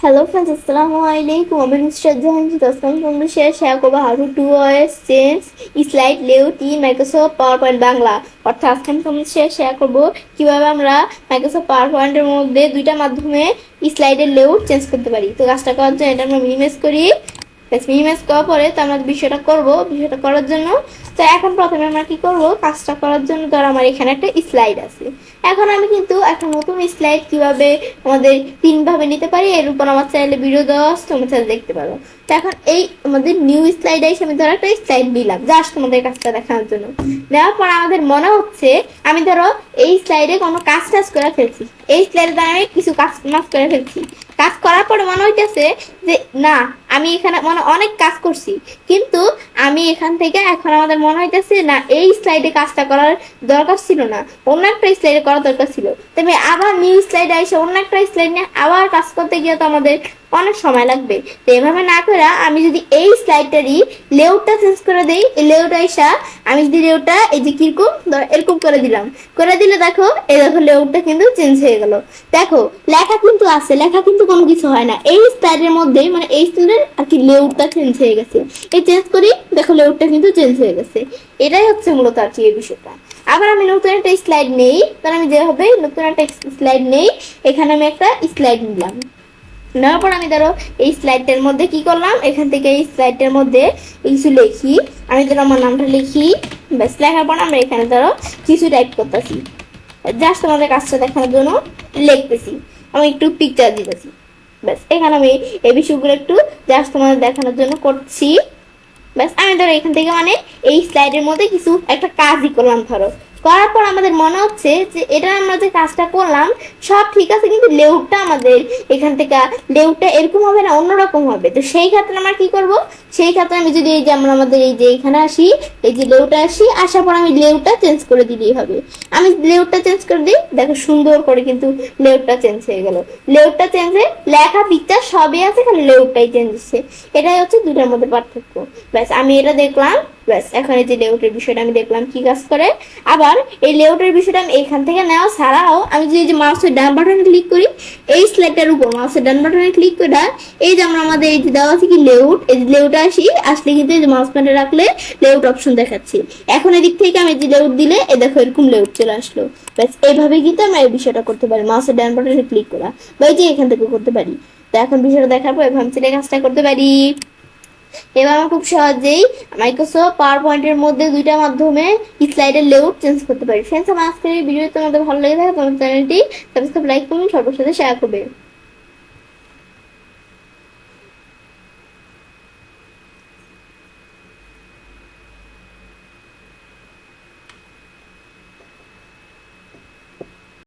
Hello friends, Assalamualaikum. আমি নুসরাত জাহান আজকে তোমাদের সাথে শেয়ার করব how to do OS change slide layout in Microsoft PowerPoint Bangla. অর্থাৎ আজকে আমি তোমাদের সাথে শেয়ার করব কিভাবে আমরা Microsoft PowerPoint এর মধ্যে দুইটা মাধ্যমে স্লাইডের লেআউট চেঞ্জ করতে পারি। তো কাজটা করার জন্য এটা আমরা মিনিমাইজ করি। মিনিমাইজ করার পরে তো আমরা বিষয়টা করার জন্য তো এখন প্রথমে আমরা কি করব, কাজটা করার জন্য ধর আমার এখানে একটা স্লাইড আছে। এখন আমি কিন্তু একটা নতুন স্লাইড কিভাবে আমাদের তিন ভাবে নিতে পারি এর উপর আমার চ্যানেলে ভিডিও দেওয়া আছে, তোমরা চ্যানেল দেখতে পারো। তো এখন এই আমাদের নিউ স্লাইডে এসে আমি ধরো একটা স্লাইড নিলাম জাস্ট তোমাদের কাজটা দেখানোর জন্য। নেওয়ার পর আমাদের মনে হচ্ছে আমি ধরো এই স্লাইডে কোনো কাজ করে ফেলছি, এই স্লাইডে আমি কিছু কাজ করে ফেলছি। কাজ করার পরে মনে হইতেছে যে না, আমি এখানে অনেক কাজ করছি, কিন্তু আমি এখান থেকে এখন আমাদের মনে হইতেছে না এই স্লাইডে কাজটা করার দরকার ছিল না, অন্য একটা স্লাইডে করার দরকার ছিল। তবে আবার নিউ স্লাইডে এসে অন্য একটা স্লাইড নিয়ে আবার কাজ করতে গিয়ে তো আমাদের অনেক সময় লাগবে। তো এভাবে না করে আমি যদি এই স্লাইডটারই লেআউটটা চেঞ্জ করে দেই, এই লেআউট আইসা আমি যদি লেআউটটা এই যে কিরকম এরকম করে দিলাম, করে দিলে দেখো এই দেখো লেআউটটা কিন্তু চেঞ্জ হয়ে গেল। দেখো লেখা কিন্তু আছে, লেখা কিন্তু কোনো কিছু হয় না, এই স্লাইডের মধ্যেই মানে এই স্লাইডের আর কি লেআউটটা চেঞ্জ হয়ে গেছে। এই চেঞ্জ করি দেখো লেআউটটা কিন্তু চেঞ্জ হয়ে গেছে। এটাই হচ্ছে মূলত আর কি এই বিষয়টা। আবার আমি নতুন একটা স্লাইড নেই, তাহলে আমি যেভাবে নতুন একটা স্লাইড নেই, এখানে আমি একটা স্লাইড নিলাম। নেওয়ার পর আমি ধরো এই স্লাইডটার মধ্যে কি করলাম, এখান থেকে এই স্লাইডটার মধ্যে কিছু লিখি। আমি ধরো আমার নামটা লিখি, ব্যাস লেখার পর আমরা এখানে ধরো কিছু টাইপ করতেছি, জাস্ট তোমাদের কাজটা দেখানোর জন্য লিখতেছি। আমি একটু পিকচার দিতেছি, ব্যাস এখানে আমি এই বিষয়গুলো একটু জাস্ট তোমাদের দেখানোর জন্য করছি। ব্যাস আমি ধরো এখান থেকে মানে এই স্লাইডের মধ্যে কিছু একটা কাজই করলাম। ধরো করার পর আমাদের মনে হচ্ছে যে এটা আমরা যে কাজটা করলাম সব ঠিক আছে, কিন্তু লেআউটটা আমাদের এখান থেকে লেআউটটা এরকম হবে না, অন্যরকম হবে। তো সেই ক্ষেত্রে আমরা কি করব, সেই ক্ষেত্রে আমি যদি এই যে আমরা আমাদের এই যে এখানে আসি, এই যে লেআউটে আসি, আসার পর আমি লেআউটটা চেঞ্জ করে দিলেই হবে। আমি লেআউটটা চেঞ্জ করে দিই, দেখো সুন্দর করে কিন্তু লেআউটটা চেঞ্জ হয়ে গেল। লেআউটটা চেঞ্জ হয়ে লেখা পিকচার সবই আছে, খালি লেআউটটাই চেঞ্জ হচ্ছে। এটাই হচ্ছে দুটার মধ্যে পার্থক্য। ব্যাস আমি এটা দেখলাম, ব্যাস এখন এই যে লেআউটের বিষয়টা আমি দেখলাম কি কাজ করে। আবার এই লেআউটের বিষয়টা আমি এখান থেকে নেওয়া ছাড়াও আমি যদি এই যে মাউসের ডান বাটনে ক্লিক করি, এই স্লাইডটার উপর মাউসের ডান বাটনে ক্লিক করে এই যে আমরা আমাদের এই যে দেওয়া আছে কি লেআউট, এই যে লেআউটে আসলে কিন্তু এই যে মাউস পয়েন্টে রাখলে লেআউট অপশন দেখাচ্ছি। এখন এদিক থেকে আমি যে লেআউট দিলে এই দেখো এরকম লেআউট চলে আসলো। ব্যাস এইভাবে কিন্তু আমরা এই বিষয়টা করতে পারি, মাউসের ডান বাটনে ক্লিক করা বা এই যে এখান থেকে করতে পারি। তো এখন বিষয়টা দেখার পর এভাবে কাজটা করতে পারি। এবার আমরা খুব সহজেই মাইক্রোসফট পাওয়ার পয়েন্টের মধ্যে দুইটা মাধ্যমে স্লাইডের লেআউট চেঞ্জ করতে পারি। ফ্রেন্ডস, আমার আজকের এই ভিডিও তোমাদের ভালো লেগে থাকে তোমার চ্যানেলটি সাবস্ক্রাইব, লাইক, কমেন্ট সর্বসাথে শেয়ার করবে।